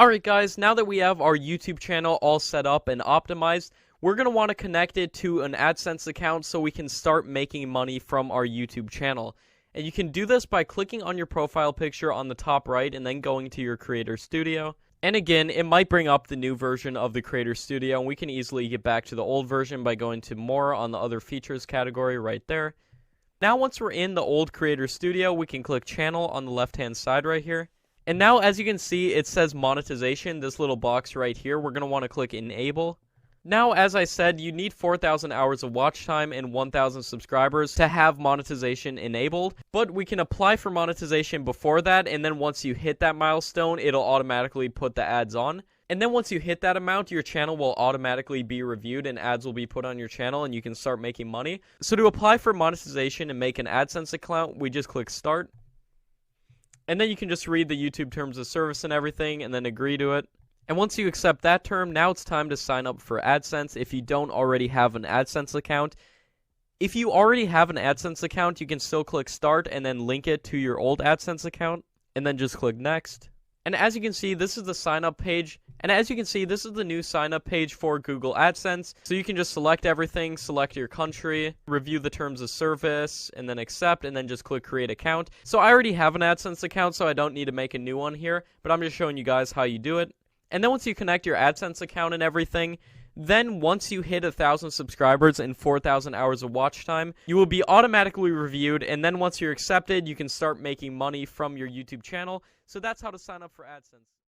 Alright guys, now that we have our YouTube channel all set up and optimized, we're going to want to connect it to an Adsense account so we can start making money from our YouTube channel. And you can do this by clicking on your profile picture on the top right and then going to your Creator Studio. And again, it might bring up the new version of the Creator Studio, and we can easily get back to the old version by going to More on the Other Features category right there. Now once we're in the old Creator Studio, we can click Channel on the left-hand side right here. And now, as you can see, it says monetization, this little box right here. We're going to want to click Enable. Now, as I said, you need 4,000 hours of watch time and 1,000 subscribers to have monetization enabled. But we can apply for monetization before that, and then once you hit that milestone, it'll automatically put the ads on. And then once you hit that amount, your channel will automatically be reviewed and ads will be put on your channel and you can start making money. So to apply for monetization and make an Adsense account, we just click Start. And then you can just read the YouTube terms of service and everything and then agree to it. And once you accept that term, now it's time to sign up for Adsense if you don't already have an Adsense account. If you already have an Adsense account, you can still click Start and then link it to your old Adsense account. And then just click Next. And as you can see, this is the sign up page. And as you can see, this is the new sign up page for Google AdSense. So you can just select everything, select your country, review the terms of service, and then accept, and then just click create account. So I already have an AdSense account, so I don't need to make a new one here, but I'm just showing you guys how you do it. And then once you connect your AdSense account and everything, then once you hit 1,000 subscribers and 4,000 hours of watch time, you will be automatically reviewed, and then once you're accepted, you can start making money from your YouTube channel. So that's how to sign up for AdSense.